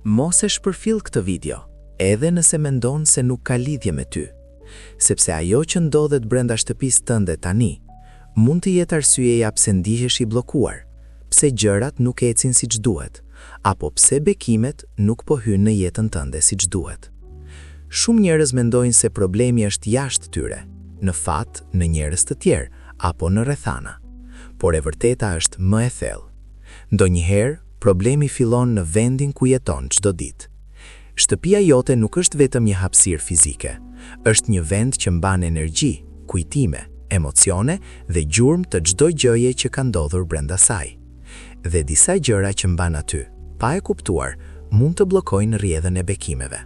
Mos e shpërfill këtë video, edhe nëse mendon se nuk ka lidhje me ty, sepse ajo që ndodhet brenda shtëpisë tënde tani, mund të jetë arsyeja pse ndihesh i bllokuar, pse gjërat nuk ecin siç duhet, apo pse bekimet nuk po hyjnë në jetën tënde siç duhet. Shumë njerëz mendojnë se problemi është jashtë tyre, në fat, në njerëz të tjerë, apo në rrethana. Por e vërteta është më e thellë. Ndonjëherë, problemi fillon në vendin ku jeton çdo ditë. Shtëpia jote nuk është vetëm një hapësirë fizike, është një vend që mban energji, kujtime, emocione dhe gjurmë të çdo gjëje që ka ndodhur brenda saj. Dhe disa gjëra që mban aty, pa e kuptuar, mund të bllokojnë rrjedhën e bekimeve.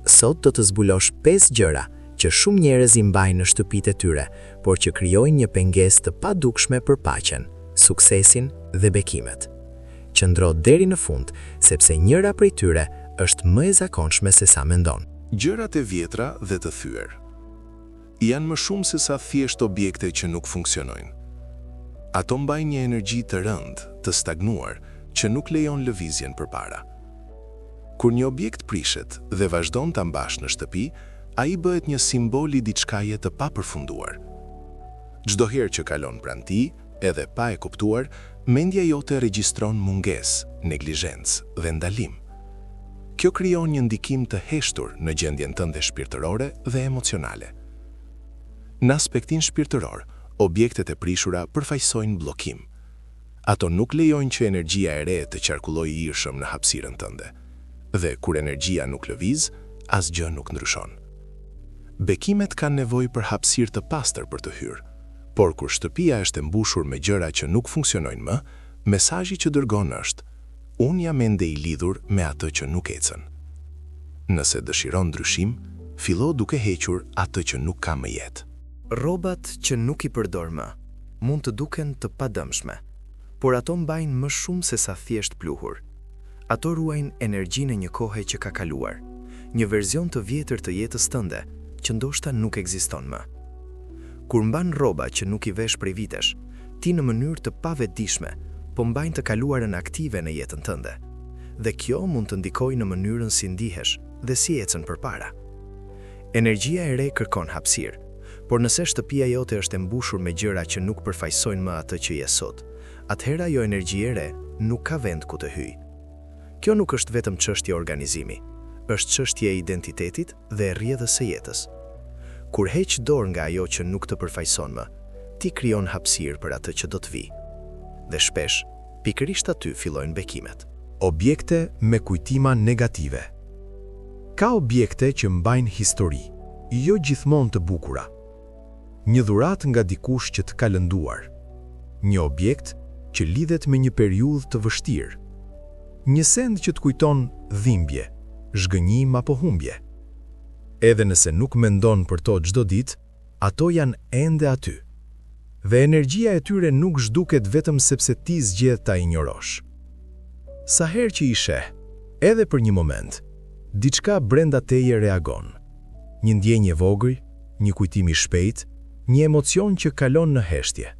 Sot do të zbulosh 5 gjëra që shumë njerëz i mbajnë në shtëpitë e tyre, por që krijojnë një pengesë të padukshme për paqen, suksesin dhe bekimet. Qëndro deri në fund, sepse njëra prej tyre është më e zakonshme se sa mendon. Gjërat e vjetra dhe të thyer janë më shumë se sa thjesht objekte që nuk funksionojnë. Ato mbajnë një energji të rëndë, të stagnuar, që nuk lejon lëvizjen përpara. Kur një objekt prishet dhe vazhdon ta mbash në shtëpi, ai bëhet një simbol i diçkaje të papërfunduar. Çdo herë që kalon pranë tij, edhe pa e kuptuar, mendja jote regjistron mungesë, neglizhencë dhe ndalim. Kjo krijon një ndikim të heshtur në gjendjen tënde shpirtërore dhe emocionale. Në aspektin shpirtëror, objektet e prishura përfaqësojnë bllokim. Ato nuk lejojnë që energjia e re të qarkullojë irshëm në hapësirën tënde. Dhe kur energjia nuk lëviz, asgjë nuk ndryshon. Bekimet kanë nevojë për hapësirë të pastër për të hyrë, por kur shtëpia është e mbushur me gjëra që nuk funksionojnë më, mesazhi që dërgon është: unë jam ende i lidhur me atë që nuk ecën. Nëse dëshiron ndryshim, fillo duke hequr atë që nuk ka më jetë. Rrobat që nuk i përdor më mund të duken të padëmshme, por ato mbajnë më shumë se sa thjesht pluhur. Ato ruajnë energjinë e një kohe që ka kaluar, një version të vjetër të jetës tënde, që ndoshta nuk ekziston më. Kur mban rroba që nuk i vesh prej vitesh, ti në mënyrë të pavetdijshme po mbajnë të kaluarën aktive në jetën tënde. Dhe kjo mund të ndikojë në mënyrën si ndihesh dhe si ecën përpara. Energjia e re kërkon hapësirë, por nëse shtëpia jote është e mbushur me gjëra që nuk përfaqësojnë më atë që je sot, atëherë ajo energji e re nuk ka vend ku të hyjë. Kjo nuk është vetëm çështje organizimi, është çështje e identitetit dhe e rrjedhës së jetës. Kur heq dorë nga ajo që nuk të përfaqëson më, ti krijon hapësirë për atë që do të vijë. Dhe shpesh, pikërisht aty fillojnë bekimet. Objekte me kujtima negative. Ka objekte që mbajnë histori, jo gjithmonë të bukura. Një dhuratë nga dikush që të ka lënduar. Një objekt që lidhet me një periudhë të vështirë. Një send që të kujton dhimbje, zhgënjim apo humbje. Edhe nëse nuk mendon për to çdo ditë, ato janë ende aty. Dhe energjia e tyre nuk zhduket vetëm sepse ti zgjedh ta injorosh. Sa herë që i sheh, edhe për një moment, diçka brenda teje reagon. Një ndjenjë e vogël, një kujtim i shpejt, një emocion që kalon në heshtje.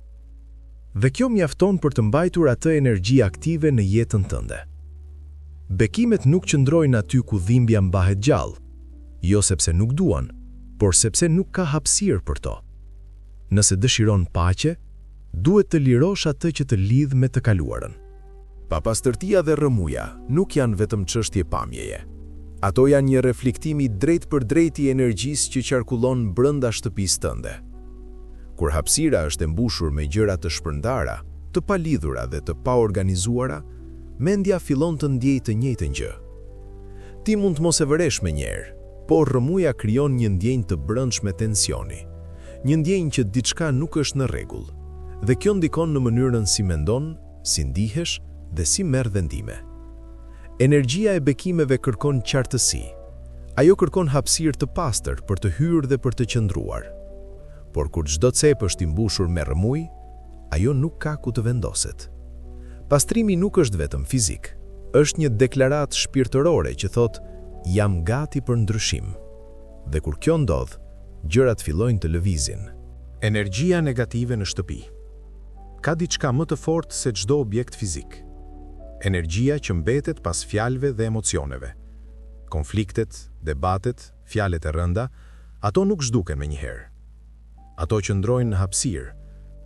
Dhe kjo mjafton për të mbajtur atë energji aktive në jetën tënde. Bekimet nuk qëndrojnë aty ku dhimbja mbahet gjallë, jo sepse nuk duan, por sepse nuk ka hapësirë për to. Nëse dëshiron paqe, duhet të lirosh atë që të lidh me të kaluarën. Papastërtia dhe rrëmuja nuk janë vetëm çështje pamjeje. Ato janë një reflektim i drejt për drejt i energjisë që qarkullon brenda shtëpisë tënde. Kur hapësira është e mbushur me gjëra të shpërndara, të palidhura dhe të paorganizuara, mendja fillon të ndjejë të njëjtën gjë. Ti mund të mos e vëresh me njerë, por rrëmuja krijon një ndjenjë të brendshme tensioni, një ndjenjë që diçka nuk është në rregull, dhe kjo ndikon në mënyrën si mendon, si ndihesh dhe si merr vendime. Energjia e bekimeve kërkon qartësi. Ajo kërkon hapësirë të pastër për të hyrë dhe për të qëndruar. Por kur çdo cep është i mbushur me rrëmuj, ajo nuk ka ku të vendoset. Pastrimi nuk është vetëm fizik, është një deklaratë shpirtërore që thotë jam gati për ndryshim. Dhe kur kjo ndodh, gjërat fillojnë të lëvizin. Energjia negative në shtëpi. Ka diçka më të fortë se çdo objekt fizik. energjia që mbetet pas fjalëve dhe emocioneve. Konfliktet, debatet, fjalët e rënda, ato nuk zhduken me njëherë. Ato që ndrojnë në hapësirë,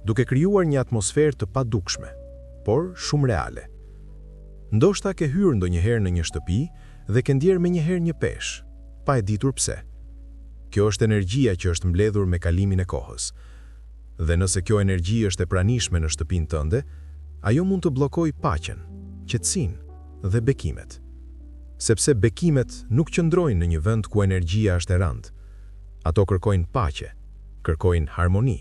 duke krijuar një atmosferë të padukshme, por shumë reale. Ndoshta ke hyrë ndonjëherë në një shtëpi dhe ke ndjerë me njëherë një peshë, pa e ditur pse. Kjo është energjia që është mbledhur me kalimin e kohës. Dhe nëse kjo energji është e pranishme në shtëpinë tënde, ajo mund të bllokojë paqen, qetësinë dhe bekimet. Sepse bekimet nuk qëndrojnë në një vend ku energjia është e rëndë. Ato kërkojnë paqe, kërkojnë harmoni.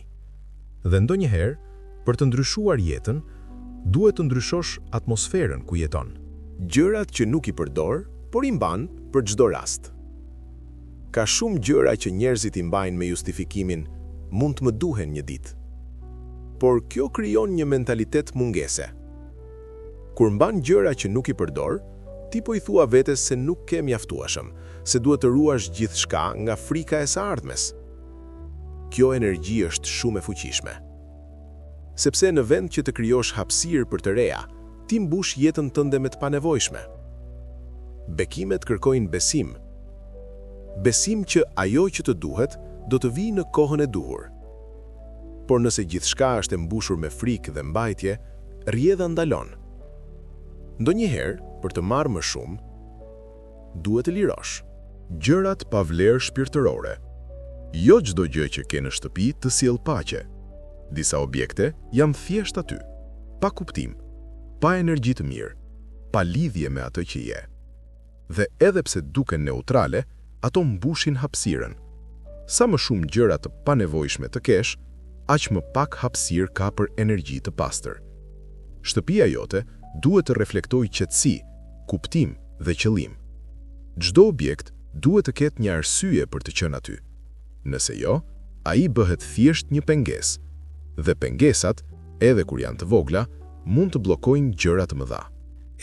Dhe ndonjëherë, për të ndryshuar jetën, duhet të ndryshosh atmosferën ku jeton. Gjërat që nuk i përdor, por i mban për çdo rast. Ka shumë gjëra që njerëzit i mbajnë me justifikimin mund të më duhen një ditë. Por kjo krijon një mentalitet mungese. Kur mban gjëra që nuk i përdor, ti po i thua vetes se nuk ke mjaftueshëm, se duhet të ruash gjithçka nga frika e së ardhmes. Kjo energji është shumë e fuqishme. Sepse në vend që të krijosh hapësirë për të reja, ti mbush jetën tënde me të panevojshme. Bekimet kërkojnë besim. Besim që ajo që të duhet do të vijë në kohën e duhur. Por nëse gjithçka është e mbushur me frikë dhe mbajtje, rrjedha ndalon. Ndonjëherë, për të marrë më shumë, duhet të lirosh. Gjërat pa vlerë shpirtërore. Jo çdo gjë që ke në shtëpi të sjell paqe. Disa objekte janë thjesht aty, pa kuptim, pa energji të mirë, pa lidhje me atë që je. Dhe edhe pse duken neutrale, ato mbushin hapësirën. Sa më shumë gjëra të panevojshme të kesh, aq më pak hapësirë ka për energji të pastër. Shtëpia jote duhet të reflektojë qetësi, kuptim dhe qëllim. Çdo objekt duhet të ketë një arsye për të qenë aty. Nëse jo, ai bëhet thjesht një pengesë, dhe pengesat, edhe kur janë të vogla, mund të bllokojnë gjëra të mëdha.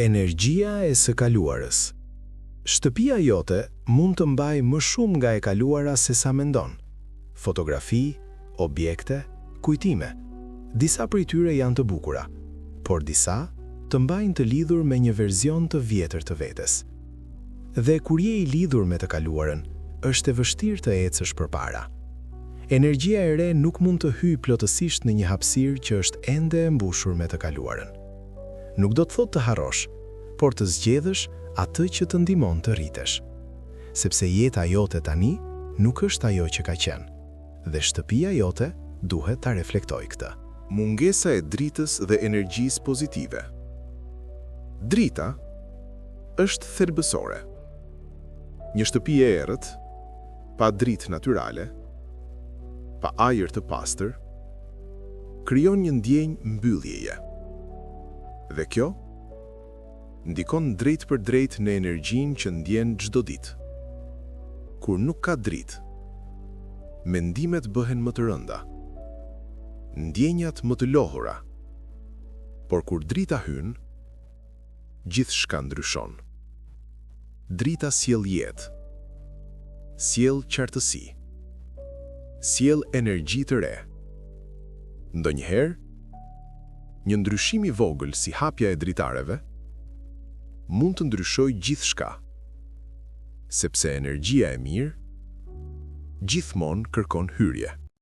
Energjia e së kaluarës. Shtëpia jote mund të mbajë më shumë nga e kaluara se sa mendon. Fotografi, objekte, kujtime. Disa prej tyre janë të bukura, por disa të mbajnë të lidhur me një verzion të vjetër të vetes. Dhe kur je i lidhur me të kaluarën, është e vështirë të ecësh përpara. Energjia e re nuk mund të hyjë plotësisht në një hapësirë që është ende e mbushur me të kaluarën. Nuk do të thotë të harrosh, por të zgjedhësh atë që të ndihmon të rritesh. Sepse jeta jote tani nuk është ajo që ka qenë, dhe shtëpia jote duhet ta reflektojë këtë. Mungesa e dritës dhe energjisë pozitive. Drita është thelbësore. Një shtëpi e errët, pa dritë natyrale, pa ajër të pastër, krijon një ndjenjë mbylljeje. Dhe kjo ndikon drejt për drejt në energjinë që ndjen çdo ditë. Kur nuk ka dritë, mendimet bëhen më të rënda, ndjenjat më të lohura. Por kur drita hyn, gjithçka ndryshon. Drita sjell jetë, sjell qartësi, sjell energji të re. Ndonjëherë, një ndryshim i vogël si hapja e dritareve mund të ndryshojë gjithçka, sepse energjia e mirë gjithmonë kërkon hyrje.